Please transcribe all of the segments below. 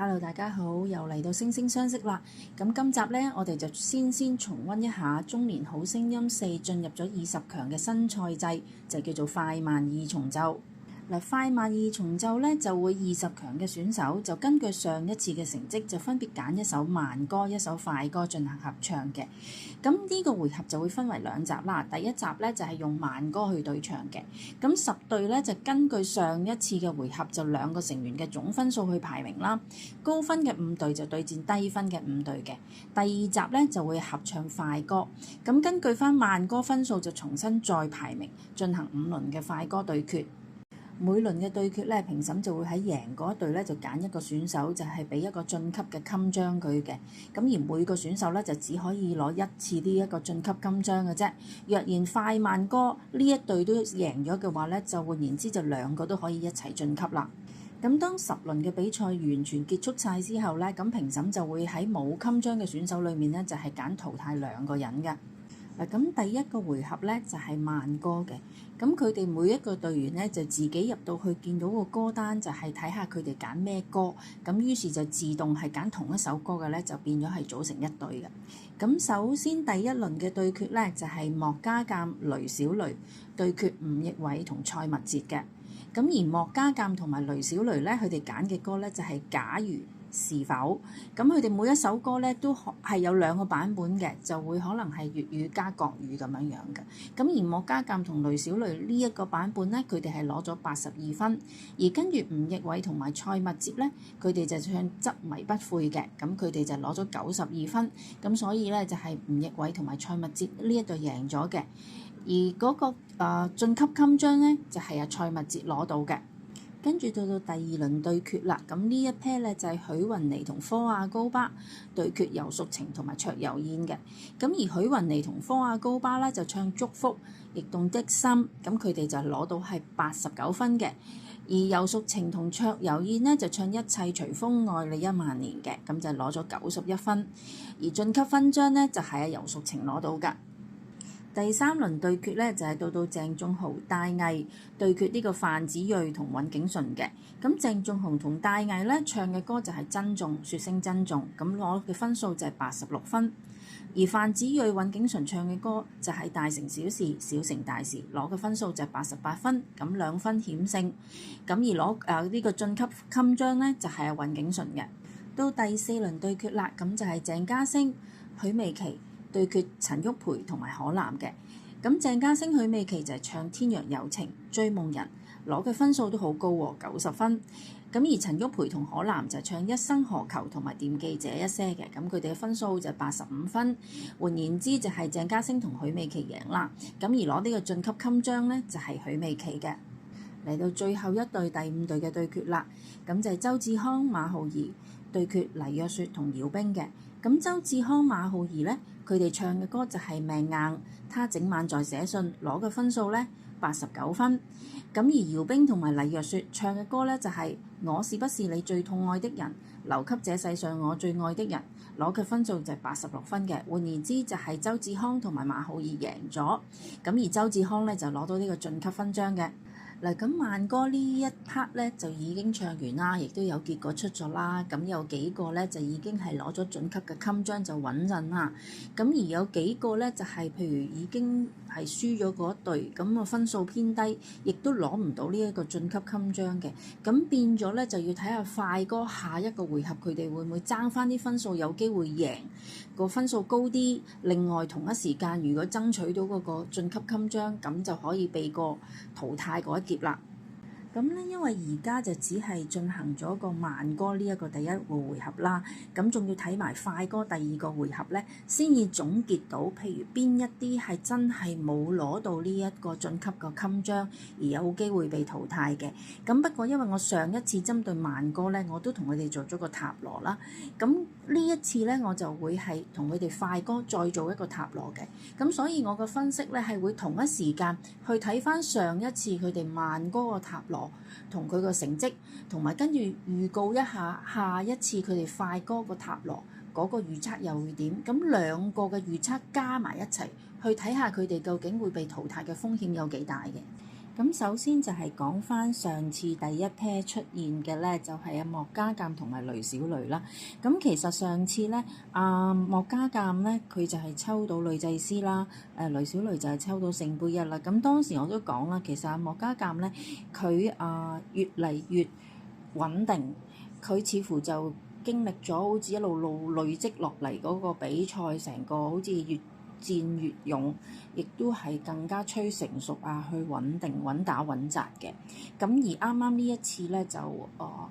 Hello，大家好，又嚟到星聲相識啦。咁今集呢，我哋就先重溫一下中年好聲音4進入咗20強嘅新賽制，就叫做快慢二重奏。嗱，快慢二重奏呢，就會20強嘅選手就根據上一次嘅成績，就分別揀一首慢歌、一首快歌進行合唱嘅。咁呢個回合就會分為2集啦。第一集呢，就係用慢歌去對唱嘅。咁10隊呢，就根據上一次嘅回合就2個成員嘅總分數去排名啦。高分嘅5隊就對戰低分嘅5隊嘅。第2集呢，就會合唱快歌。咁根據翻慢歌分數就重新再排名，進行5輪嘅快歌對決。每輪嘅對決咧，評審就會喺贏嗰一隊咧就揀一個選手，就係俾一個晉級嘅襟章佢嘅。咁而每個選手咧就只可以攞1次呢一個晉級襟章嘅啫。若然快慢歌呢一隊都贏咗嘅話咧，就換言之就2個都可以一齊晉級啦。咁當10輪嘅比賽完全結束晒之後咧，咁評審就會喺冇襟章嘅選手裏面咧就係揀淘汰2個人嘅。咁第一個回合咧就係慢歌嘅，咁佢哋每一個隊員咧就自己入到去見到個歌單，就係睇下佢哋揀咩歌，咁於是就自動係揀同一首歌嘅咧，就變咗係組成一隊嘅。咁首先第一輪嘅對決咧就係莫家淦、雷小雷對決吳奕偉同蔡密哲嘅。咁而莫家淦同埋雷小雷咧，佢哋揀嘅歌咧就係假如是否，咁佢哋每一首歌咧都係有2個版本嘅，就會可能係粵語加國語咁樣樣嘅。咁而莫家淦同雷小雷呢一個版本咧，佢哋係攞咗82分，而跟住吳奕偉同埋蔡密哲咧，佢哋就唱執迷不悔嘅，咁佢哋就攞咗92分，咁所以咧就係吳奕偉同埋蔡密哲呢一隊贏咗嘅，而嗰個晉級襟章咧就係蔡密哲攞到嘅。跟住到第2輪對決啦，咁呢一 pair 咧就係許雲妮同科亞高巴對決游淑晴同埋卓遊燕嘅。咁而許雲妮同科亞高巴咧就唱祝福驛動的心，咁佢哋就攞到係89分嘅。而游淑晴同卓遊燕呢，就唱一切隨風愛你1萬年嘅，咁就攞咗91分。而晉級勳章呢，就係游淑晴攞到㗎。第3輪對決咧就係到鄭仲豪、戴毅對決呢個范子睿同尹景純嘅。咁鄭仲豪同戴毅咧唱嘅歌就係珍重，説聲珍重，咁攞嘅分數就係86分。而范子睿、尹景純唱嘅歌就係大成小事，小成大事，攞嘅分數就係88分，咁2分險勝。咁而攞呢個晉級襟章咧就係尹景純嘅。到第4輪對決啦，咁就係鄭嘉星、許美琪對決陳旭培同埋可嵐嘅。咁鄭嘉星、許美琪就係唱天若有情、追夢人，攞嘅分數都好高喎，90分。咁而陳旭培同可嵐就係唱一生何求同埋惦記這一些嘅，咁佢哋嘅分數就係85分。換言之就係鄭嘉星同許美琪贏啦。咁而攞呢個晉級襟章呢，就係許美琪嘅。嚟到最後一隊第5隊嘅對決啦，咁就係周志康、馬浩兒對決黎若雪同姚兵嘅。咁周志康、馬浩兒呢，佢哋唱嘅歌就係命硬，他整晚在寫信，攞嘅分數呢89分。咁而姚兵同埋黎若雪唱嘅歌呢，就係我是不是你最痛愛的人，留給這世上我最愛的人，攞嘅分數就係86分嘅。換言之就係周志康同埋馬浩兒贏咗，咁而周志康呢，就攞到呢個晉級勳章嘅。嗱，咁慢歌呢一 part 咧就已經唱完啦，亦都有結果出咗啦。咁有幾個咧就已經係攞咗晉級嘅襟章就穩陣啦。咁而有幾個咧就係譬如已經係輸咗嗰一隊，咁個分數偏低，亦都攞唔到呢一個晉級襟章嘅。咁變咗咧就要睇下快歌下一個回合佢哋會唔會爭翻啲分數，有機會贏個分數高啲。另外同一時間如果爭取到嗰個晉級襟章，咁就可以避過淘汰嗰一啦。咁咧，因為而家就只係進行咗個慢歌呢一個第1個回合啦，咁仲要睇埋快歌第2個回合咧，先至總結到，譬如邊一啲係真係冇攞到呢一個晉級個襟章，而有機會被淘汰嘅。咁不過因為我上一次針對慢歌咧，我都同佢哋做咗個塔羅啦，咁呢一次咧我就會係同佢哋快歌再做一個塔羅嘅。咁所以我個分析咧係會同一時間去睇翻上一次佢哋慢歌個塔羅同佢個成績，同埋跟住預告一下下一次佢哋快歌個塔羅嗰個預測又會點。咁2個嘅預測加埋一齊去睇下佢哋究竟會被淘汰嘅風險有幾大嘅。咁首先就係講翻上次第一 pair 出現嘅咧，就係阿莫家淦同埋雷小雷啦。咁其實上次咧，莫家淦咧佢就係抽到女祭司啦，雷小雷就係抽到聖杯一啦。咁當時我都講啦，其實阿莫家淦咧佢越嚟越穩定，佢似乎就經歷咗好似一路路累積落嚟嗰個比賽，成個好似越戰越勇，亦都係更加趨成熟去穩定穩打穩紮嘅。咁而啱啱呢一次咧就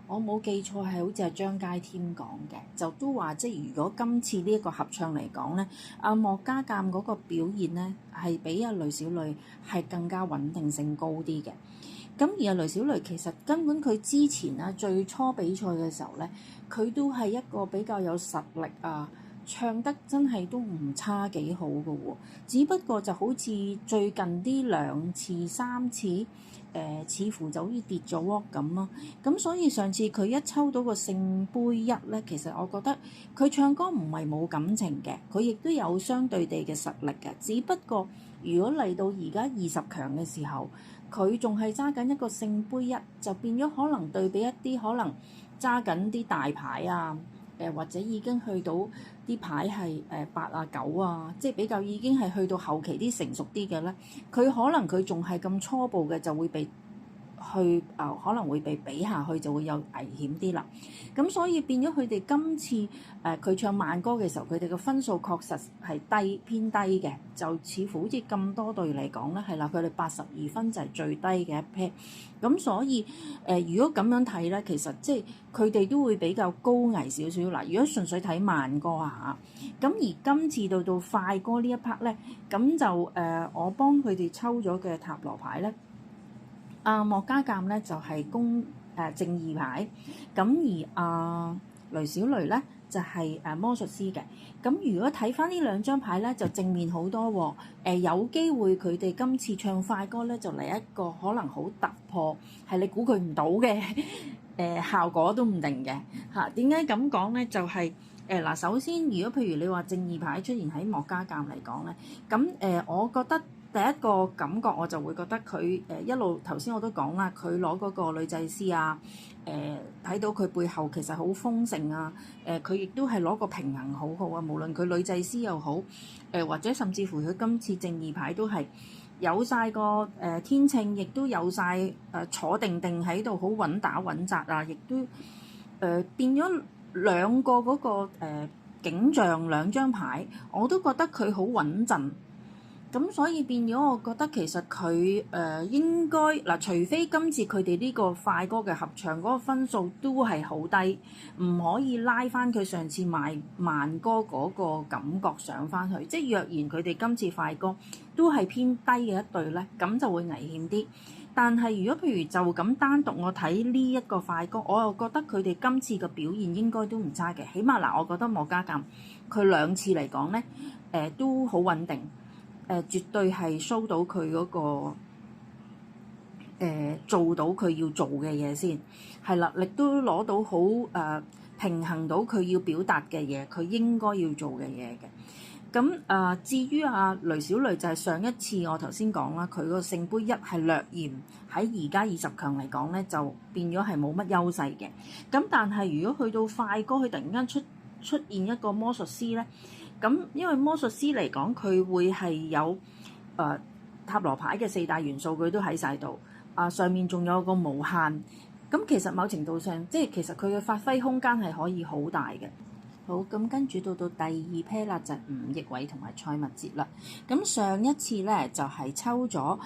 我冇記錯係好似係張佳添講嘅，就都話即係如果今次呢一個合唱嚟講咧，阿莫家淦嗰個表現咧係比阿雷小雷係更加穩定性高啲嘅。咁而阿雷小雷其實根本佢之前最初比賽嘅時候咧，佢都係一個比較有實力唱得真係都唔差幾好嘅喎，只不過就好似最近啲2次3次，似乎就好似跌咗鑊咁咯。咁所以上次佢一抽到個聖杯一咧，其實我覺得佢唱歌唔係冇感情嘅，佢亦都有相對地嘅實力嘅。只不過如果嚟到而家20強嘅時候，佢仲係揸緊一個聖杯一，就變咗可能對比一啲可能揸緊啲大牌或者已經去到啲牌係8、9即係比較已經係去到後期啲成熟啲嘅咧，佢可能佢仲係咁初步嘅，就會被可能會被比下去，就會有危險啲啦。咁所以變咗佢哋今次佢唱慢歌嘅時候，佢哋嘅分數確實係偏低嘅，就似乎好似咁多隊嚟講咧，係啦，佢哋82分就係最低嘅一 pair。咁所以如果咁樣睇咧，其實即係佢哋都會比較高危少少啦。如果純粹睇慢歌咁而今次到快歌呢一 part 咧，咁就我幫佢哋抽咗嘅塔羅牌咧。莫家淦咧就係正義牌，咁而雷小雷咧就係魔術師嘅。咁如果睇翻呢2張牌咧，就正面好多喎。有機會佢哋今次唱快歌咧，就嚟一個可能好突破，係你估佢唔到嘅效果都唔定嘅嚇。點解咁講咧？就係首先如果譬如你話正義牌出現喺莫家淦嚟講咧，咁我覺得。第一個感覺我就會覺得佢一路頭先我都講啦，佢攞嗰個女祭司睇到佢背後其實好豐盛佢亦都係攞個平衡好好無論佢女祭司又好或者甚至乎佢今次正義牌都係有晒個天秤，亦都有晒坐定定喺度好穩打穩紮亦都變咗兩個嗰個景象2張牌，我都覺得佢好穩陣。咁所以變咗，我覺得其實佢應該除非今次佢哋呢個快歌嘅合唱嗰個分數都係好低，唔可以拉翻佢上次慢歌嗰個感覺上翻去。即係若然佢哋今次快歌都係偏低嘅一隊咧，咁就會危險啲。但係如果譬如就咁單獨我睇呢一個快歌，我又覺得佢哋今次嘅表現應該都唔差嘅。起碼我覺得莫家淦佢2次嚟講咧，都好穩定。絕對係 show 到佢嗰個做到佢要做嘅嘢先，係啦，亦都攞到好平衡到佢要表達嘅嘢，佢應該要做嘅嘢嘅。咁至於雷小雷就係上一次我頭先講啦，佢個聖杯一係略嫌喺而家20強嚟講咧，就變咗係冇乜優勢嘅。咁但係如果去到快歌，佢突然間出現一個魔術師咧。咁因為魔術師嚟講，佢會係有塔羅牌嘅4大元素，佢都喺晒度。上面仲有個無限。咁其實某程度上，即係其實佢嘅發揮空間係可以好大嘅。好，咁跟住到第2 pair 啦，就係吳奕偉同埋蔡蜜哲啦。咁上一次咧就係抽咗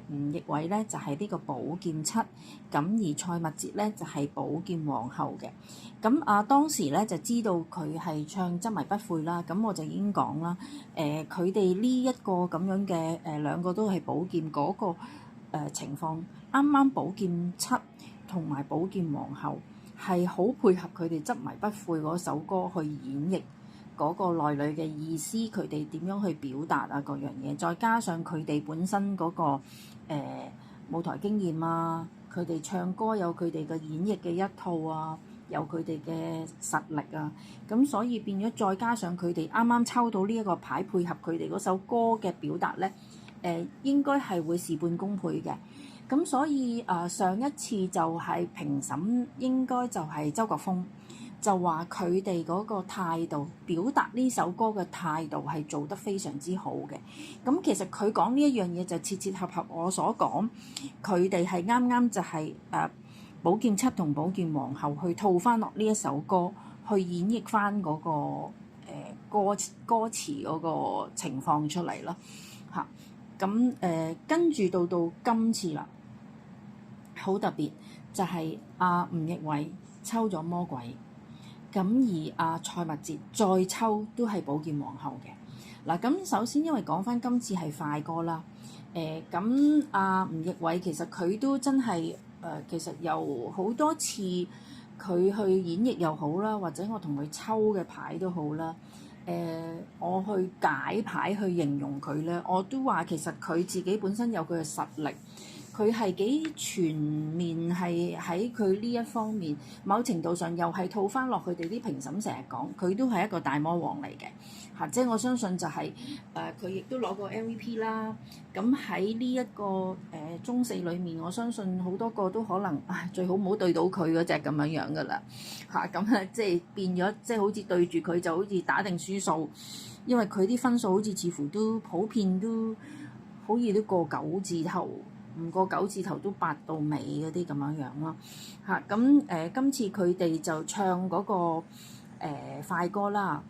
吳奕偉咧就係呢個寶劍7，咁而蔡蜜哲咧就係寶劍皇后嘅。咁當時咧就知道佢係唱執迷不悔啦，咁我就已經講啦，佢哋呢一個咁樣嘅2個都係寶劍嗰個情況，啱啱寶劍7同埋寶劍皇后係好配合佢哋執迷不悔嗰首歌去演繹嗰個內裏嘅意思，佢哋點樣去表達各樣嘢，再加上佢哋本身嗰個舞台經驗佢哋唱歌有佢哋嘅演繹嘅一套有佢哋嘅實力咁所以變咗再加上佢哋啱啱抽到呢一個牌，配合佢哋嗰首歌嘅表達咧，應該係會事半功倍嘅。咁所以上一次就係評審應該就係周國峰，就話佢哋嗰個態度，表達呢首歌嘅態度係做得非常之好嘅。咁其實佢講呢一樣嘢就切切合合我所講，佢哋係啱啱就係寶劍七同寶劍皇后去套翻落呢一首歌，去演繹翻嗰個歌詞嗰個情況出嚟咯嚇。咁跟住到今次啦，好特別就係吳亦偉抽咗魔鬼。咁而蔡蜜哲再抽都係寶劍皇后嘅嗱。咁首先因為講翻今次係快歌啦，咁吳亦偉其實佢都真係其實有好多次佢去演繹又好啦，或者我同佢抽嘅牌都好啦，我去解牌去形容佢咧，我都話其實佢自己本身有佢嘅實力。佢係幾全面，係喺佢呢一方面，某程度上又係套翻落佢哋啲評審成日講，佢都係一個大魔王嚟嘅嚇。即係我相信就係佢亦都攞過 MVP 啦。咁喺呢一個中四裏面，我相信好多個都可能最好唔好對到佢嗰隻咁樣噶啦嚇。咁即係變咗，即係好似對住佢就好似打定輸數，因為佢啲分數好似似乎都普遍都好似都過9字頭。唔過9字頭都8到尾嗰啲咁樣咯嚇。咁今次佢哋就唱嗰個快歌啦。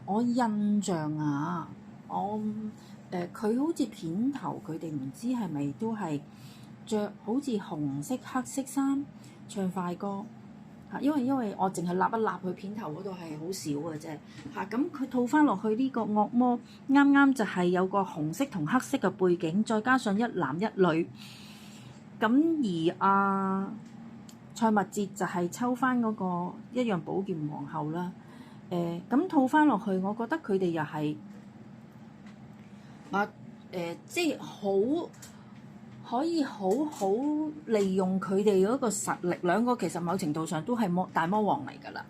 我印象佢好似片頭佢哋唔知係咪都係着好似紅色黑色衫唱快歌嚇。因為我淨係立一立佢片頭嗰度係好少嘅啫嚇。咁佢套翻落去呢個惡魔，啱啱就係有個紅色同黑色嘅背景，再加上一男一女。咁而蔡蜜哲就係抽翻嗰個一樣寶劍皇后啦。咁套翻落去，我覺得佢哋又係即係好可以好好利用佢哋嗰個實力。兩個其實某程度上都係大魔王嚟㗎啦，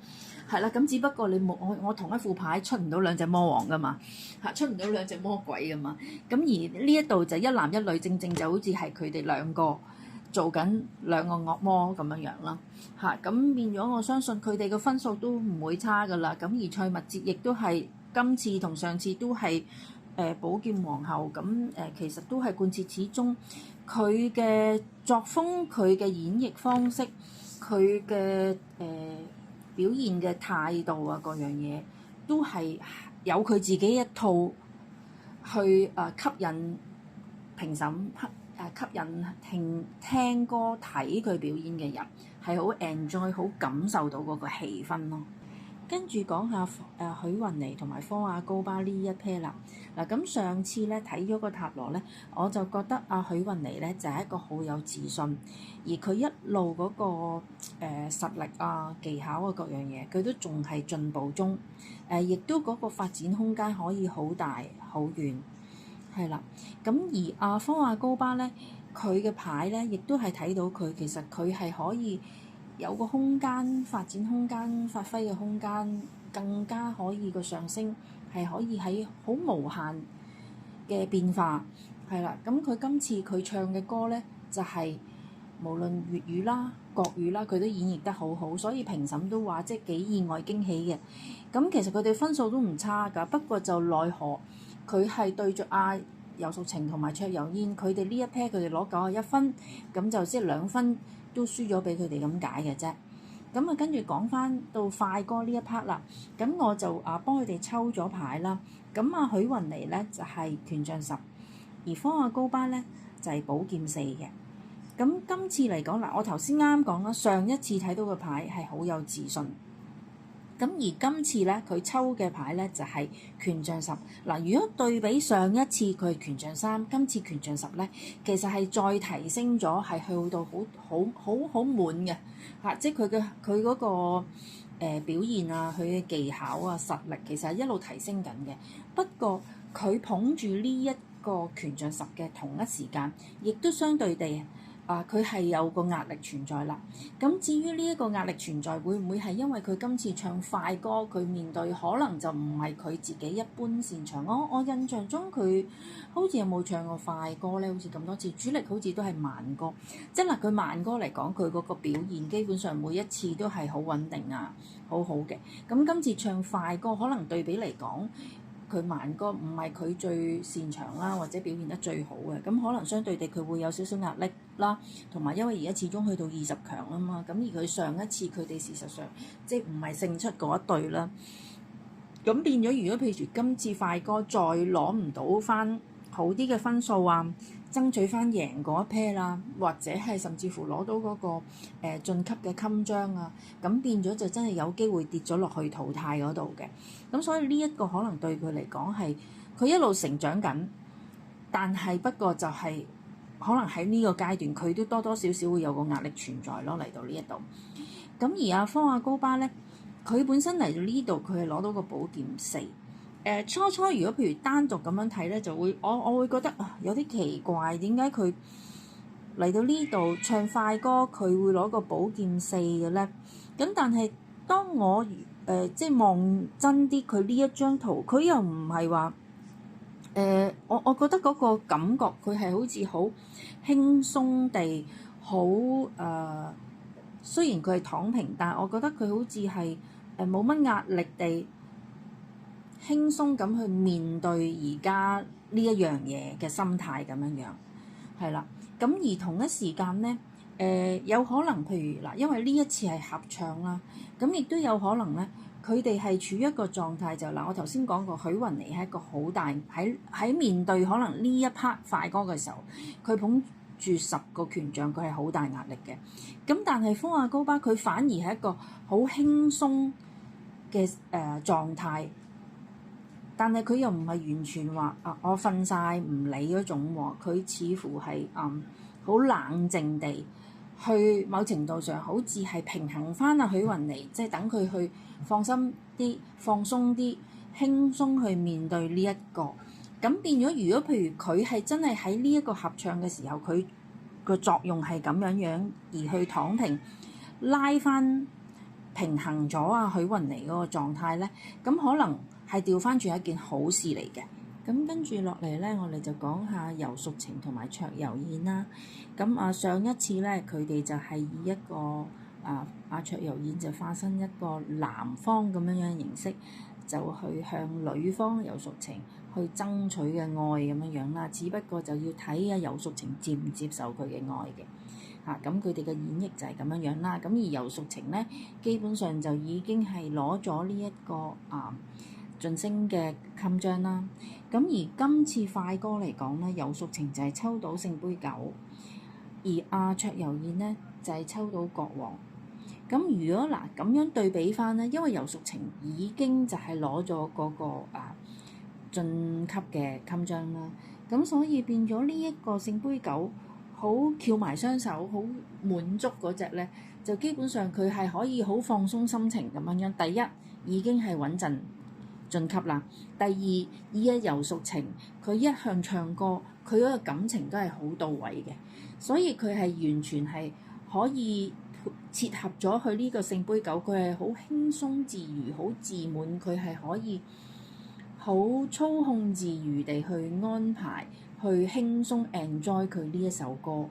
係啦。咁只不過你冇我同一副牌出唔到兩隻魔王㗎嘛嚇，出唔到兩隻魔鬼㗎嘛。咁而呢一度就一男一女，正正就好似係佢哋兩個做緊兩個惡魔咁樣啦嚇。咁變咗我相信佢哋嘅分數都唔會差㗎啦。咁而蔡蜜哲亦都係今次同上次都係寶劍皇后。咁其實都係貫徹始終佢嘅作風、佢嘅演繹方式、佢嘅表現嘅態度啊，各樣嘢都係有佢自己一套去吸引評審，吸引聽歌睇佢表演嘅人，係好 enjoy 好感受到嗰個氣氛咯。跟住講下許雲妮同埋科亞高巴呢一 pair 啦。嗱，咁上次咧睇咗個塔羅咧，我就覺得許雲妮咧就係一個好有自信，而佢一路嗰個實力技巧各樣嘢，佢都仲係進步中，亦都嗰個發展空間可以好大好遠，係啦。咁而科亞高巴咧，佢嘅牌咧，亦都係睇到佢其實佢係可以有個空間發展空間發揮嘅空間，更加可以個上升係可以喺好無限嘅變化，係啦。咁佢今次佢唱嘅歌咧，就係無論粵語啦、國語啦，佢都演繹得好好，所以評審都話即係幾意外驚喜嘅。咁其實佢哋分數都唔差㗎，不過就奈何佢係對著游淑晴同埋卓悠嫣，佢哋呢一 pair 佢哋攞91分，咁就即係2分都輸咗俾佢哋咁解嘅啫。咁跟住講翻到快歌呢一 part 啦，咁我就幫佢哋抽咗牌啦。咁許雲妮咧就係權杖10，而科亞高巴咧就係寶劍4嘅。咁今次嚟講我頭先啱講啦，上一次睇到個牌係好有自信。咁而今次咧，佢抽嘅牌咧就係權杖10。嗱，如果對比上一次佢係權杖3，今次權杖10咧，其實係再提升咗，係去到好滿嘅嚇，即係佢嗰個表現佢嘅技巧實力，其實係一路提升緊嘅。不過佢捧住呢一個權杖10嘅同一時間，亦都相對地佢係有個壓力存在啦。咁至於呢一個壓力存在，會唔會係因為佢今次唱快歌，佢面對可能就唔係佢自己一般擅長？我印象中佢好似有冇唱過快歌咧？好似咁多次主力好似都係慢歌。即係佢慢歌嚟講，佢嗰個表現基本上每一次都係好穩定啊，好好嘅。咁今次唱快歌，可能對比嚟講，佢慢歌唔係佢最擅長啦，或者表現得最好嘅，咁可能相對地佢會有少少壓力啦，同埋因為而家始終去到20強啊嘛，咁而佢上一次佢哋事實上即係唔係勝出嗰一隊啦，咁變咗如果譬如今次快歌再攞唔到翻好啲嘅分數啊，爭取翻贏嗰一 pair 啦，或者係甚至乎攞到嗰個晉級嘅襟章啊，咁變咗就真係有機會跌咗落去淘汰嗰度嘅。咁所以呢一個可能對佢嚟講係佢一路成長緊，但係不過就係可能喺呢個階段佢都多多少少會有個壓力存在咯，嚟到呢一度。咁而方亞高巴咧，佢本身嚟到呢度佢係攞到個寶劍4。初初如果譬如單獨咁樣睇咧，就會我會覺得有啲奇怪，點解佢嚟到呢度唱快歌佢會攞個寶劍4嘅咧？咁但係當我即係望真啲佢呢一張圖，佢又唔係話我覺得嗰個感覺佢係好似好輕鬆地好雖然佢係躺平，但係我覺得佢好似係冇乜壓力地輕鬆咁去面對而家呢一樣嘢嘅心態咁樣樣，係啦。咁而同一時間咧，有可能譬如嗱，因為呢一次係合唱啦，咁亦都有可能咧，佢哋係處於一個狀態就嗱，我頭先講過許雲妮係一個好大喺面對可能呢一 part 快歌嘅時候，佢捧住10個權杖，佢係好大壓力嘅。咁但係方亞高巴佢反而係一個好輕鬆嘅狀態。但係佢又唔係完全話我瞓晒唔理嗰種喎，佢似乎係好冷靜地去某程度上好似係平衡翻許雲妮，即係等佢去放心啲、放鬆啲、輕鬆去面對呢一個。咁變咗，如果譬如佢係真係喺呢一個合唱嘅時候，佢個作用係咁樣樣而去躺平，拉翻平衡咗許雲妮嗰個狀態咧，咁可能係調翻轉一件好事嚟嘅。咁跟住落嚟咧，我哋就講下游淑晴同埋卓柔燕啦。咁上一次咧，佢哋就係以一個卓柔燕就化身一個男方咁樣樣形式，就去向女方游淑晴去爭取嘅愛咁樣樣啦。只不過就要睇游淑晴接唔接受佢嘅愛嘅。咁佢哋嘅演繹就係咁樣樣啦。咁而游淑晴咧，基本上就已經係攞咗呢一個晉升嘅襟章啦。咁而今次快歌嚟講咧，游淑晴就係抽到聖杯9，而卓柔燕咧就係抽到國王。咁如果咁樣對比翻咧，因為游淑晴已經就係攞咗嗰個晉級嘅襟章啦，咁所以變咗呢一個聖杯9好翹埋雙手，好滿足嗰隻咧，就基本上佢係可以好放鬆心情咁樣樣。第一已經係穩陣晉級啦。第二，以游淑晴佢一向唱歌，佢嗰個感情都係好到位嘅，所以佢係完全係可以切合咗佢呢個聖杯9，佢係好輕鬆自如、好自滿，佢係可以好操控自如地去安排、去輕鬆 enjoy 佢呢一首歌，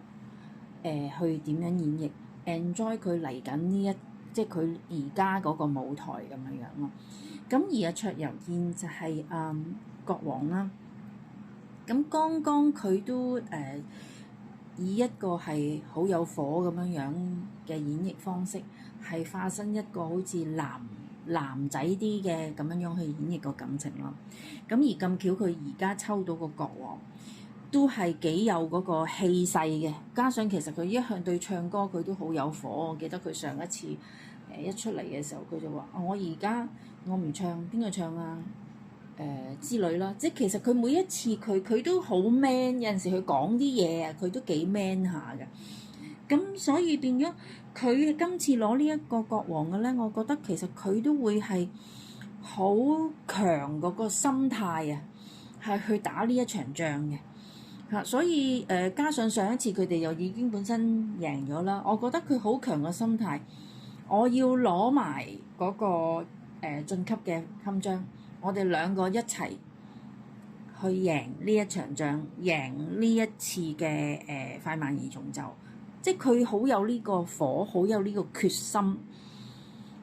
去點樣演繹 enjoy 佢嚟緊呢一即係佢而家嗰個舞台咁樣樣咯。咁而卓柔燕就係國王啦。咁剛剛佢都以一個係好有火咁樣樣嘅演繹方式，係化身一個好似男仔啲嘅咁樣樣去演繹個感情咯。咁而咁巧佢而家抽到個國王，都係幾有嗰個氣勢嘅。加上其實佢一向對唱歌佢都好有火。我記得佢上一次一出嚟嘅時候，佢就話：我而家我唔唱，邊個唱啊？之類啦，即係其實佢每一次佢都好 man，有陣時佢講啲嘢啊，佢都幾 man 下嘅。咁所以變咗佢今次攞呢一個國王嘅咧，我覺得其實佢都會係好強嗰個心態啊，係去打呢一場仗嘅。所以加上上一次佢哋又已經本身贏咗啦，我覺得佢好強嘅心態，我要攞埋嗰個晉級嘅襟章，我哋兩個一齊去贏呢一場仗，贏呢一次嘅快慢二重奏，即係佢好有呢個火，好有呢個決心，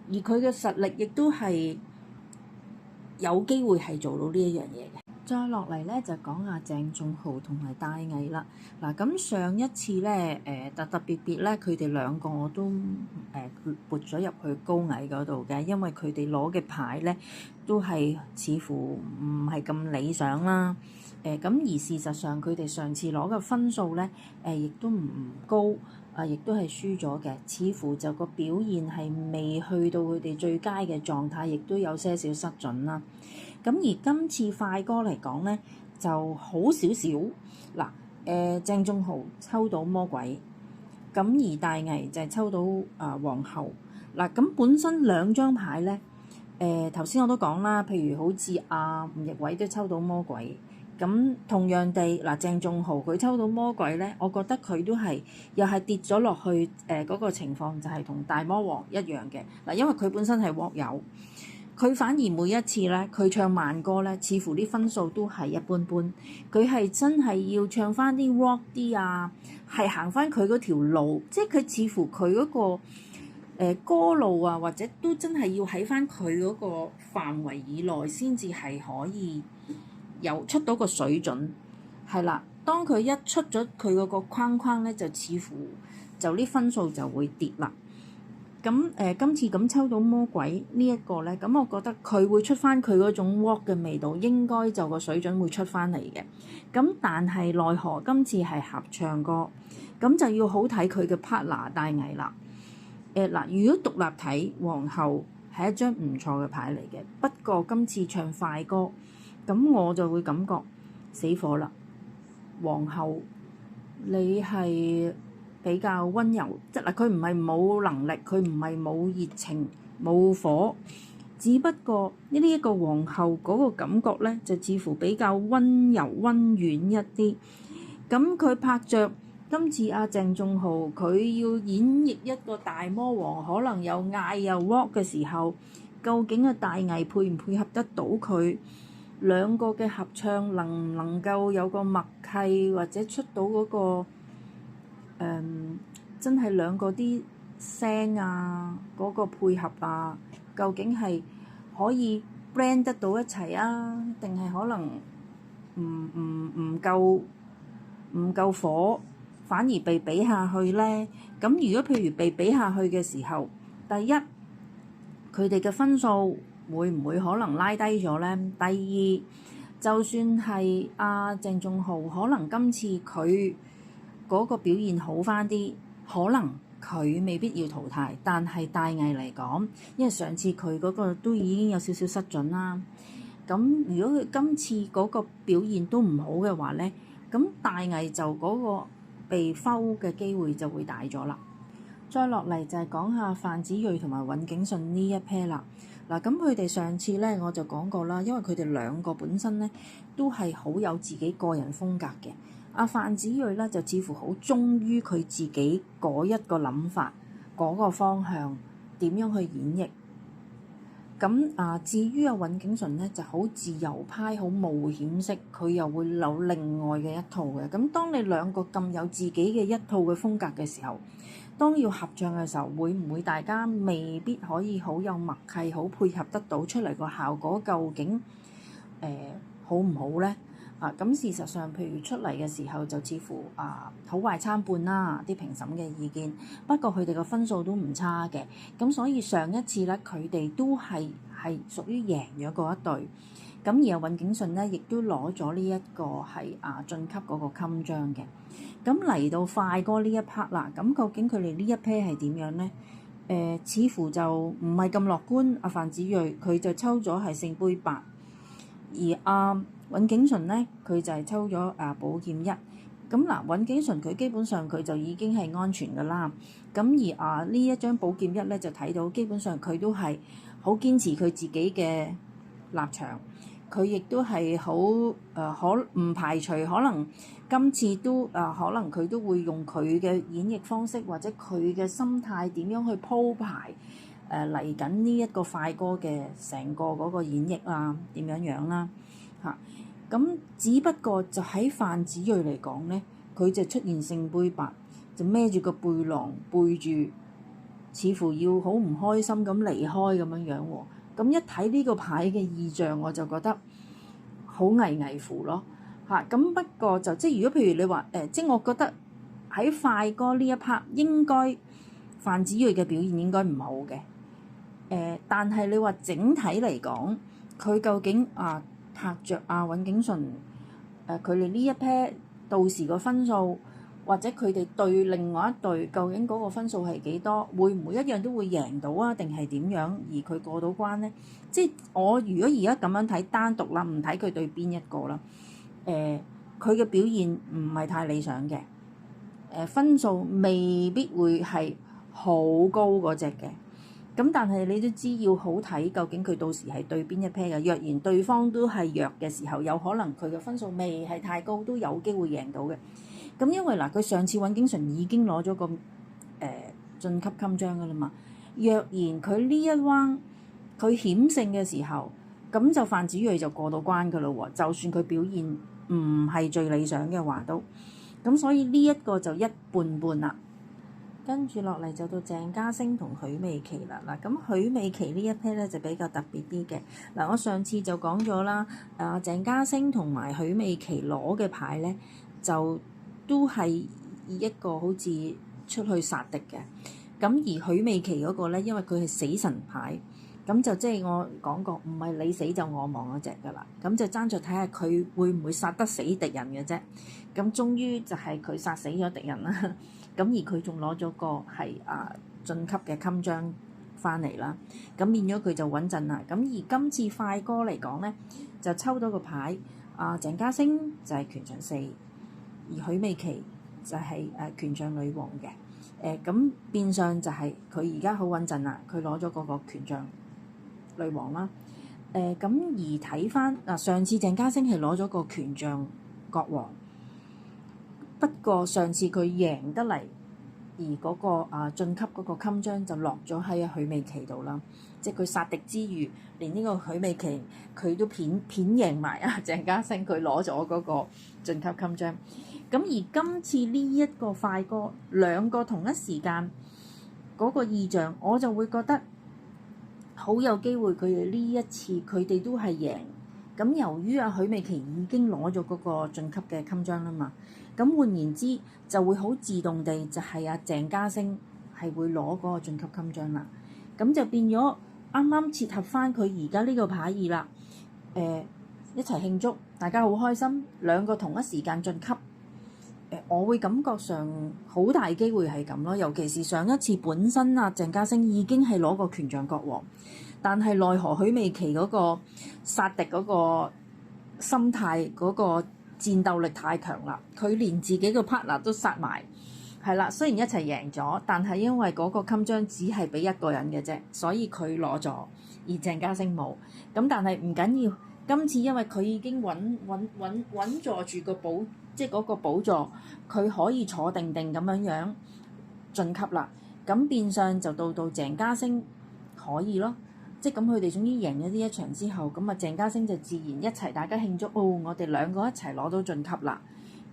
而佢嘅實力亦都係有機會係做到呢一樣嘢嘅。再落嚟咧就講下鄭仲豪同埋戴毅啦。嗱，咁上一次咧特別咧，佢哋兩個我都撥咗入去高矮嗰度嘅，因為佢哋攞嘅牌咧都係似乎唔係咁理想啦。咁而事實上佢哋上次攞嘅分數咧亦都唔高，亦都係輸咗嘅，似乎就個表現係未去到佢哋最佳嘅狀態，亦都有些少失準啦。咁而今次快歌嚟講咧就好少少嗱，鄭仲豪抽到魔鬼，咁而戴毅就係抽到皇后嗱。咁本身兩張牌咧，頭先我都講啦，譬如好似吳奕偉都抽到魔鬼，咁同樣地嗱，鄭仲豪佢抽到魔鬼咧，我覺得佢都係又係跌咗落去嗰個情況，就係同大魔王一樣嘅嗱，因為佢本身係鑊友。佢反而每一次咧，佢唱慢歌咧，似乎啲分數都係一般般。佢係真係要唱翻啲 rock 啲啊，係行翻佢嗰條路，即係佢似乎佢嗰個歌路啊，或者都真係要喺翻佢嗰個範圍以內先至係可以有出到個水準。係啦，當佢一出咗佢嗰個框框咧，就似乎就啲分數就會跌啦。咁今次咁抽到魔鬼呢一個咧，咁我覺得佢會出翻佢嗰種 rock 嘅味道，應該就個水準會出翻嚟嘅。咁但係奈何今次係合唱歌，咁就要好睇佢嘅 partner 戴毅啦。嗱，如果獨立睇皇后係一張唔錯嘅牌嚟嘅，不過今次唱快歌，咁我就會感覺死火啦。皇后你係比較溫柔，即係佢唔係冇能力，佢唔係冇熱情冇火，只不過呢一個皇后嗰個感覺咧，就似乎比較溫柔溫軟一啲。咁佢拍着今次鄭仲豪佢要演繹一個大魔王，可能又嗌又 walk 嘅時候，究竟戴毅配唔配合得到佢兩個嘅合唱，能唔能夠有個默契，或者出到嗰個真係兩個啲聲啊，嗰個配合啊，究竟係可以 blend 得到一齊啊，定係可能唔夠火，反而被比下去咧？咁如果譬如被比下去嘅時候，第一佢哋嘅分數會唔會可能拉低咗咧？第二，就算係鄭仲豪，可能今次佢嗰個表現好翻啲，可能佢未必要淘汰，但係戴毅嚟講，因為上次佢嗰個都已經有少少失準啦。咁如果佢今次嗰個表現都唔好嘅話咧，咁戴毅就嗰個被摟嘅機會就會大咗啦。再落嚟就係講下范子睿同埋尹景順呢一 pair 啦。嗱，咁佢哋上次咧我就講過啦，因為佢哋兩個本身咧都係好有自己個人風格嘅。范子睿咧就似乎好忠於佢自己嗰一個諗法，嗰個方向點樣去演繹。咁至於尹景順咧就好自由派，好冒險式，佢又會有另外嘅一套嘅。咁當你兩個咁有自己嘅一套嘅風格嘅時候，當要合唱嘅時候，會唔會大家未必可以好有默契，好配合得到出嚟個效果？究竟好唔好咧？咁事實上，譬如出嚟嘅時候就似乎好壞參半啦，啲評審嘅意見。不過佢哋嘅分數都唔差嘅，咁所以上一次咧佢哋都係屬於贏咗嗰一隊。咁而尹景順咧亦都攞咗呢一個係晉級嗰個襟章嘅。咁嚟到快歌呢一 part 啦，咁究竟佢哋呢一 pair 係點樣咧？似乎就唔係咁樂觀。范子睿佢就抽咗係聖杯8，而尹景順咧佢就係抽咗寶劍1。咁尹景順佢基本上佢就已經係安全㗎啦。咁而呢一張寶劍1咧就睇到基本上佢都係好堅持佢自己嘅立場。佢亦都係好可唔排除可能今次都可能佢都會用佢嘅演繹方式或者佢嘅心態點樣去鋪排嚟緊呢一個快歌嘅成個嗰個演繹啊點樣樣啦嚇。咁只不過就喺范子睿嚟講咧，佢就出現聖杯八，就孭住個背囊背住，似乎要好唔開心咁離開咁樣樣喎。咁一睇呢個牌嘅意象，我就覺得好危危乎咯嚇。咁不過就即係如果譬如你話即係我覺得喺快歌呢一 part 應該范子睿嘅表現應該唔好嘅。但係你話整體嚟講，佢究竟柏爵尹景純佢哋呢一 pair 到時個分數，或者佢哋對另外一隊究竟嗰個分數係幾多？會唔會一樣都會贏到啊？定係點樣而佢過到關呢？即係我如果而家咁樣睇單獨啦，唔睇佢對邊一個啦，佢嘅表現唔係太理想嘅，分數未必會係好高嗰隻嘅。咁但係你都知要好睇，究竟佢到時係對邊一 pair 嘅。若然對方都係弱嘅時候，有可能佢嘅分數未係太高，都有機會贏到嘅。咁因為佢上次尹景純已經攞咗個晉級襟章㗎啦嘛。若然佢呢一彎佢險勝嘅時候，咁就范子睿就過到關㗎啦喎。就算佢表現唔係最理想嘅話都，咁所以呢一個就一半半啦。跟住落嚟就到鄭家星同許美琪啦。嗱，咁許美琪呢一 pair 咧就比較特別啲嘅。嗱，我上次就講咗啦，鄭家星同埋許美琪攞嘅牌咧，就都係以一個好似出去殺敵嘅。咁而許美琪嗰個咧，因為佢係死神牌，咁就即係我講過，唔係你死就我亡嗰隻㗎啦。咁就爭在睇下佢會唔會殺得死敵人嘅啫。咁終於就係佢殺死咗敵人啦。咁而佢仲攞咗個係晉級嘅襟章翻嚟啦，咁變咗佢就穩陣啦。咁而今次快歌嚟講咧，就抽到個牌，鄭家星就係權杖四，而許美琪就係權杖女王嘅。咁變相就係佢而家好穩陣啦，佢攞咗嗰個權杖女王啦。咁而睇翻上次鄭家星係攞咗個權杖國王。不過上次佢贏得嚟，而嗰個晉級嗰個襟章就落咗喺許美琪度啦。即係佢殺敵之餘，連呢個許美琪佢都片贏埋鄭家星，佢攞咗嗰個晉級襟章。咁而今次呢一個快歌兩個同一時間嗰個意象，我就會覺得好有機會佢哋呢一次佢哋都係贏。咁由於許美琪已經攞咗嗰個晉級嘅襟章啦嘛，咁換言之就會好自動地就係鄭家星係會攞嗰個晉級襟章啦。咁就變咗啱啱切合翻佢而家呢個牌意啦。一齊慶祝，大家好開心，兩個同一時間晉級。我會感覺上好大機會係咁咯，尤其是上一次本身鄭家星已經係攞過權杖國王。但係奈何許美琪嗰個殺敵嗰個心態嗰個戰鬥力太強啦，佢連自己個 partner 都殺埋，係啦。雖然一齊贏咗，但係因為嗰個襟章只係俾一個人嘅啫，所以佢攞咗，而鄭家星冇。咁但係唔緊要，今次因為佢已經穩坐住個寶，即係嗰個寶座，佢可以坐定定咁樣晉級啦。咁變相就到鄭家星可以咯。即係咁，佢哋總之贏咗呢一場之後，咁鄭家星就自然一齊大家慶祝。我哋兩個一齊攞到晉級啦。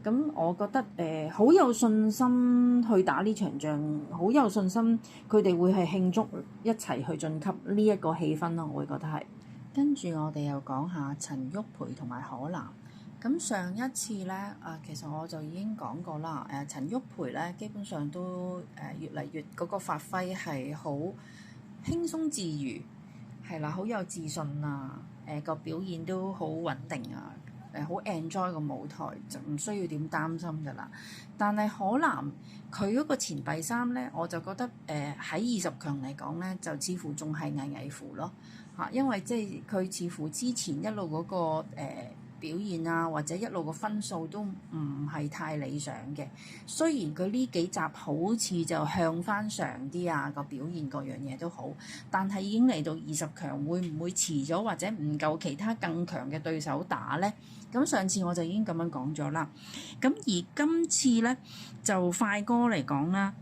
咁我覺得好有信心去打呢場仗，好有信心佢哋會係慶祝一齊去晉級呢一個氣氛咯。我會覺得係。跟住我哋又講下陳旭培同埋可嵐。咁上一次咧其實我就已經講過啦。陳旭培咧基本上都越嚟越嗰個發揮係好輕鬆自如。係啦，好有自信啊！個表現都好穩定啊！好 enjoy 個舞台，就唔需要點擔心㗎啦。但係可嵐佢嗰個前第三咧，我就覺得喺20強嚟講咧，就似乎仲係危危乎咯嚇，因為即係佢似乎之前一路嗰個表現啊，或者一路個分數都唔係太理想嘅。雖然佢呢幾集好似就向翻上啲啊，個表現各樣嘢都好，但係已經嚟到20強，會唔會遲咗或者唔夠其他更強嘅對手打呢？咁上次我就已經咁樣講咗啦。咁而今次呢，就快歌嚟講啦，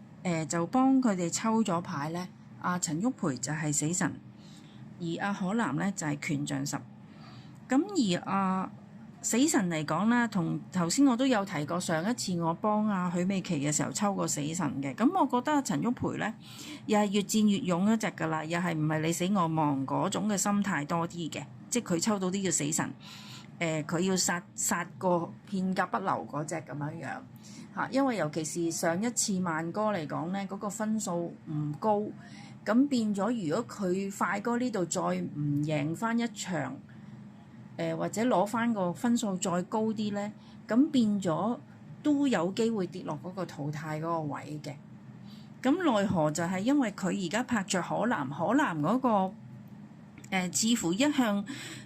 就幫佢哋抽咗牌呢。阿陳毓培就係死神，而阿可南呢就係權杖10。咁而死神嚟講啦，同頭先我都有提過，上一次我幫阿許美琪嘅時候抽過死神嘅。咁我覺得阿陳毓培呢，又係越戰越勇一隻㗎啦，又係唔係你死我亡嗰種嘅心態多啲嘅，即係佢抽到啲叫死神，佢要殺個片甲不留嗰隻咁樣樣嚇。因為尤其是上一次慢歌嚟講呢，嗰個分數唔高。咁變咗，如果佢快歌呢度再唔贏翻一場，或者攞翻個分數再高啲呢，咁變咗都有機會跌落嗰個淘汰嗰個位嘅。咁奈何就係因為佢而家拍着可南嗰個似乎一向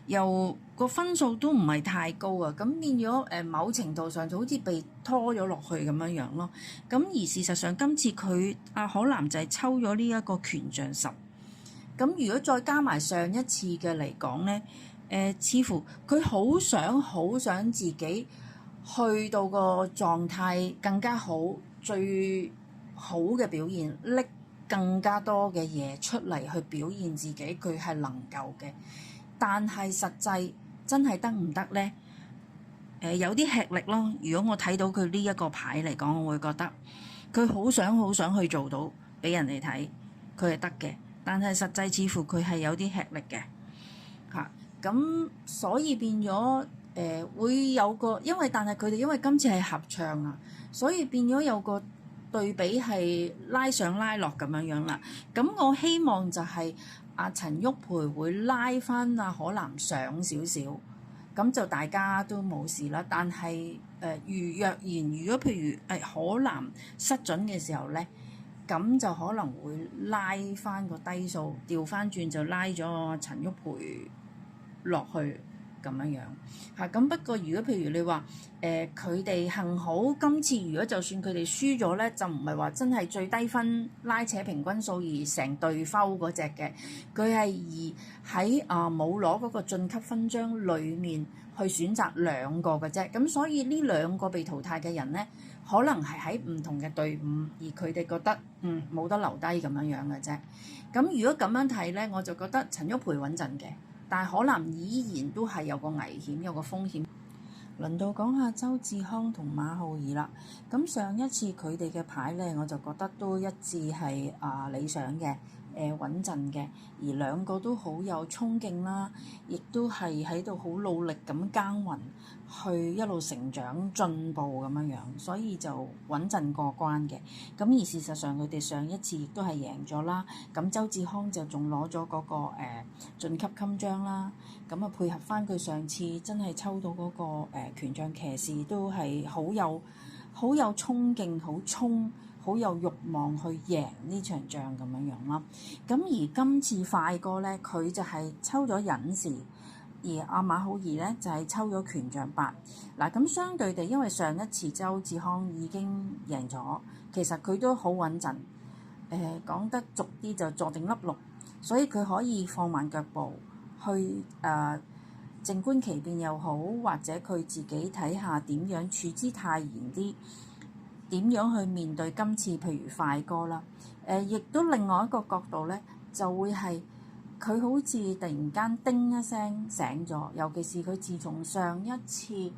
又個分數都唔係太高啊，咁變咗某程度上就好似被拖咗落去咁樣樣咯。咁而事實上今次佢可南就係抽咗呢一個權杖10。咁如果再加埋上一次嘅嚟講呢，似乎佢好想自己去到個狀態更加好，最好嘅表現，拎更加多嘅嘢出嚟去表現自己，佢係能夠嘅。但係實際真係得唔得呢？有啲吃力咯。如果我睇到佢呢一個牌嚟講，我會覺得佢好想去做到俾人哋睇，佢係得嘅。但係實際似乎佢係有啲吃力嘅嚇。咁所以變咗會有個，但係佢哋因為今次係合唱啊，所以變咗有個對比係拉上拉落咁樣樣啦。咁我希望就係阿陳毓培會拉翻阿可南上少少，咁就大家都冇事啦。但係若果譬如可南失準嘅時候咧，咁就可能會拉翻個低數，調翻轉就拉咗陳毓培落去咁樣樣嚇。咁不過如果譬如你話佢哋幸好今次如果就算佢哋輸咗咧，就唔係話真係最低分拉扯平均數而成隊摟嗰隻嘅，佢係而喺冇攞嗰個晉級勳章裡面去選擇2個嘅啫。咁所以呢2個被淘汰嘅人咧，可能係喺唔同嘅隊伍，而佢哋覺得冇得留低咁樣樣嘅啫。咁如果咁樣睇咧，我就覺得陳毓培穩陣嘅。但係可能依然都係有個危險，有個風險。輪到講下周志康同馬浩兒啦。咁上一次佢哋嘅牌咧，我就覺得都一致係理想嘅，穩陣嘅。而2個都好有衝勁啦，亦都係喺度好努力咁耕耘，去一路成長進步咁樣樣，所以就穩陣過關嘅。咁而事實上佢哋上一次亦都係贏咗啦。咁周志康就仲攞咗嗰個晉級襟章啦。咁配合翻佢上次真係抽到嗰個權杖騎士，都係好有衝勁，好有慾望去贏呢場仗咁樣樣啦。咁而今次快歌咧，佢就係抽咗隱士，而阿馬浩兒咧就係抽咗權杖8。嗱，咁相對地，因為上一次周志康已經贏咗，其實佢都好穩陣。講得俗啲就坐定粒六，所以佢可以放慢腳步去靜觀其變又好，或者佢自己睇下點樣處之泰然啲。點樣去面對今次譬如快歌啦？亦都另外一個角度咧，就會係佢好似突然間叮一聲醒咗，尤其是佢自從上一次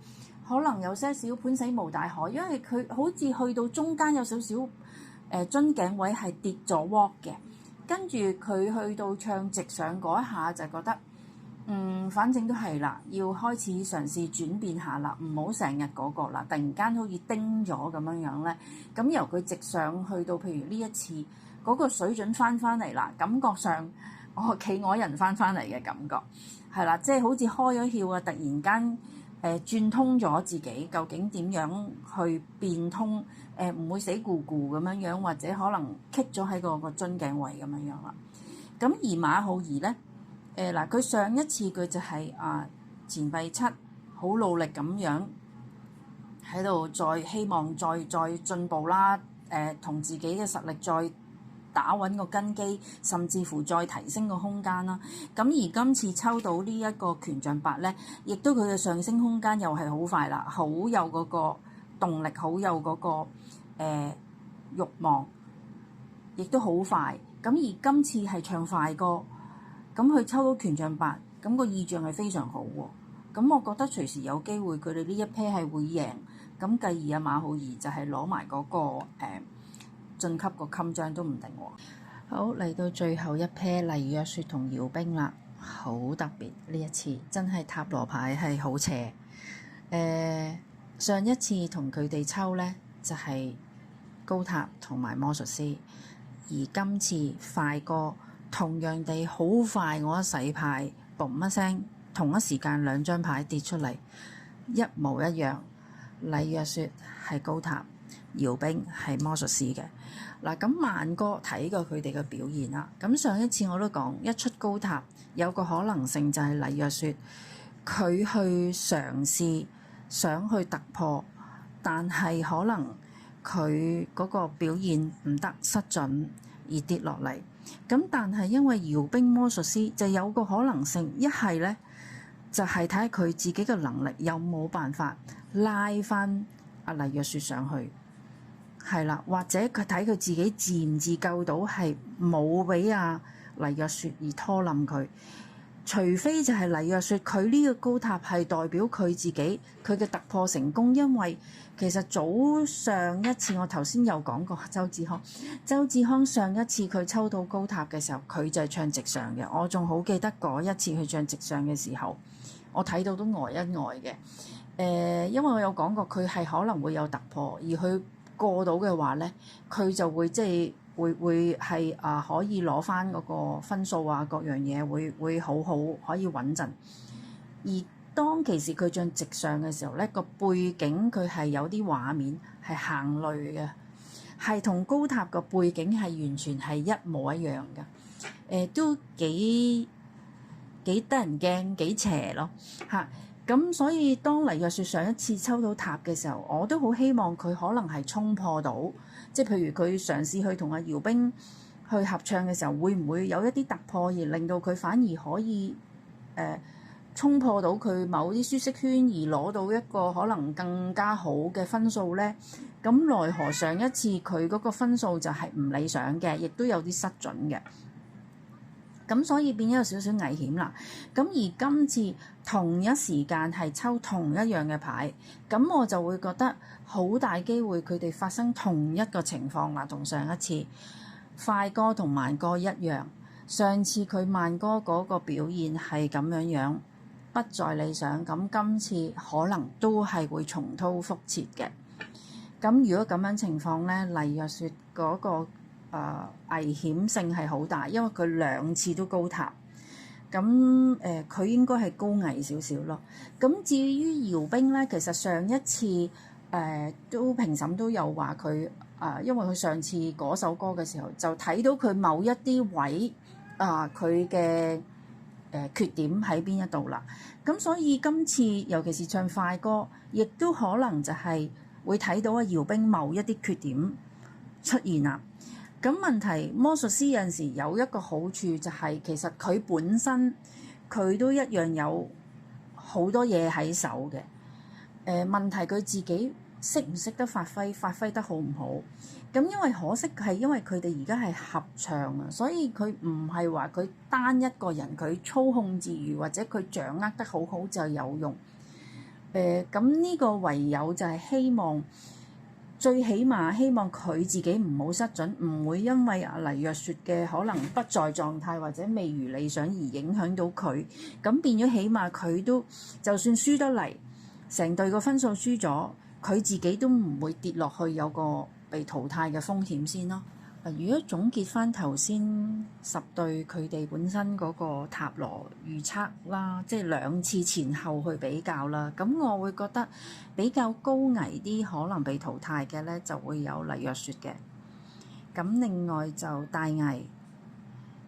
可能有些少判死無大海，因為佢好似去到中間有少少樽頸位係跌咗鑊嘅，跟住佢去到唱直上嗰一下就覺得反正都係啦，要開始嘗試轉變下啦，唔好成日嗰個啦，突然間好似叮咗咁樣樣咧。咁由佢直上去到譬如呢一次嗰個水準翻嚟啦，感覺上企鵝人翻嚟嘅感覺係啦，即係好似開咗竅啊！突然間轉通咗自己，究竟點樣去變通？唔會死咕咕咁樣樣，或者可能棘咗喺個樽頸位咁樣樣啦。咁而馬浩兒咧。佢上一次佢就係錢幣7，好好努力咁樣喺度再希望再進步啦，同自己嘅實力再打穩個根基，甚至乎再提升個空間啦。咁而今次抽到呢一個權杖八咧，亦都佢嘅上升空間又係好快啦，好有嗰個動力，好有嗰個慾望，亦都好快。咁而今次係唱快歌，咁佢抽到權杖八，咁個意象係非常好喎。咁我覺得隨時有機會佢哋呢一 pair 係會贏。咁繼而馬浩兒就係攞埋嗰個晉級個襟章都唔定喎。好，嚟到最後一 pair 黎若雪同姚冰啦，好特別呢一次，真係塔羅牌係好邪。上一次同佢哋抽呢，就係高塔同埋魔術師，而今次快歌同樣地好快，我一洗牌，嘣一聲，同一時間兩張牌跌出嚟，一模一樣。黎若雪係高塔，姚冰係魔術師嘅。嗱，咁萬哥睇過佢哋嘅表現啦。咁上一次我都講，一出高塔有個可能性就係黎若雪佢去嘗試想去突破，但係可能佢嗰個表現唔得，失準而跌落嚟。咁但係因為姚冰魔術師就有個可能性，一係呢就係睇下佢自己嘅能力有冇辦法拉翻阿黎若雪上去，係啦，或者佢睇佢自己自唔自救到，係冇俾阿黎若雪而拖冧佢。除非就係黎若雪佢呢個高塔係代表佢自己佢嘅突破成功，因為其實早上一次我頭先有講過周志康上一次佢抽到高塔嘅時候，佢就係唱直上嘅。我仲好記得嗰一次佢唱直上嘅時候，我睇到都呆一呆嘅。因為我有講過佢係可能會有突破，而佢過到嘅話咧，佢就會即係會係可以攞翻嗰個分數啊，各樣嘢會好好可以穩陣。而當其時佢唱直上嘅時候咧，個背景佢係有啲畫面係行雷嘅，係同高塔個背景係完全係一模一樣嘅。都幾得人驚，幾邪咯嚇。咁所以當黎若雪上一次抽到塔嘅時候，我都好希望佢可能係衝破到，即係譬如佢嘗試去同阿姚冰去合唱嘅時候，會唔會有一啲突破而令到佢反而可以衝破到佢某啲舒適圈，而攞到一個可能更加好嘅分數呢？咁奈何上一次佢嗰個分數就係唔理想嘅，亦都有啲失準嘅。咁所以變咗有少少危險啦。咁而今次同一時間係抽同一樣嘅牌，咁我就會覺得好大機會佢哋發生同一個情況啦。同上一次快歌同慢歌一樣，上次佢慢歌嗰個表現係咁樣不再理想，咁今次可能都係會重蹈覆轍嘅。咁如果咁樣情況呢，黎若雪嗰個危險性係好大，因為佢兩次都高塔，咁佢應該係高危少少咯。咁至於姚冰咧，其實上一次都評審都有話佢因為佢上次嗰首歌嘅時候就睇到佢某一啲位佢嘅缺點喺邊一度啦。咁所以今次尤其是唱快歌，亦都可能就係會睇到阿姚冰某一啲缺點出現啦。咁問題魔術師有陣時有一個好處就係其實佢本身佢都一樣有好多嘢喺手嘅。問題佢自己識唔識得發揮得好唔好？咁因為可惜係因為佢哋而家係合唱啊，所以佢唔係話佢單一個人佢操控自如或者佢掌握得好好就有用。咁呢個唯有就係希望。最起碼希望佢自己唔好失準，唔會因為黎若雪嘅可能不在狀態或者未如理想而影響到佢。咁變咗起碼佢都就算輸得嚟，成隊個分數輸咗，佢自己都唔會跌落去有個被淘汰嘅風險先咯。如果總結翻頭先10隊佢哋本身嗰個塔羅預測啦，即係兩次前後去比較啦，咁我會覺得比較高危啲，可能被淘汰嘅咧就會有黎若雪嘅。咁另外就大危，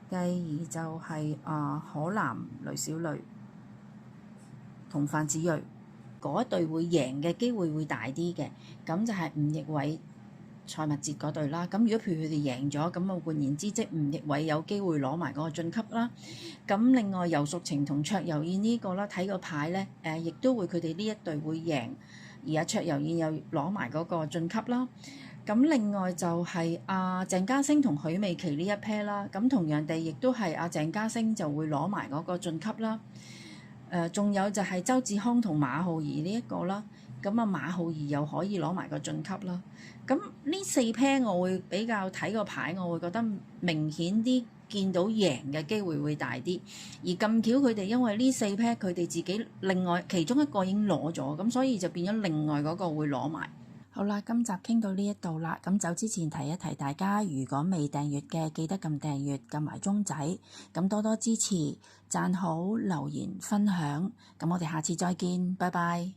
繼而就係可嵐、雷小雷同范子睿。嗰一隊會贏嘅機會會大啲嘅，咁就係吳奕偉、蔡密哲嗰隊啦。咁如果譬如佢哋贏咗，咁啊換言之，即吳奕偉有機會攞埋嗰個晉級啦。咁另外游淑晴同卓柔燕呢個啦，睇個牌咧，亦都會佢哋呢一隊會贏，而阿卓柔燕又攞埋嗰個晉級啦。咁另外就係阿鄭嘉星同許美琪呢一 pair 啦，咁同樣地亦都係阿鄭嘉星就會攞埋嗰個晉級啦。仲有就係周志康同馬浩兒呢一個啦，咁啊馬浩兒又可以攞埋個晉級啦。咁呢四 pair 我會比較睇個牌，我會覺得明顯啲見到贏嘅機會會大啲。而咁巧佢哋因為呢四 pair 佢哋自己另外其中一個已經攞咗，咁所以就變咗另外嗰個會攞埋。好啦，今集傾到呢一度啦，咁走之前提一提大家，如果未訂閱嘅，記得撳訂閱，撳埋鐘仔，咁多多支持，讚好、留言、分享，咁我哋下次再見，拜拜。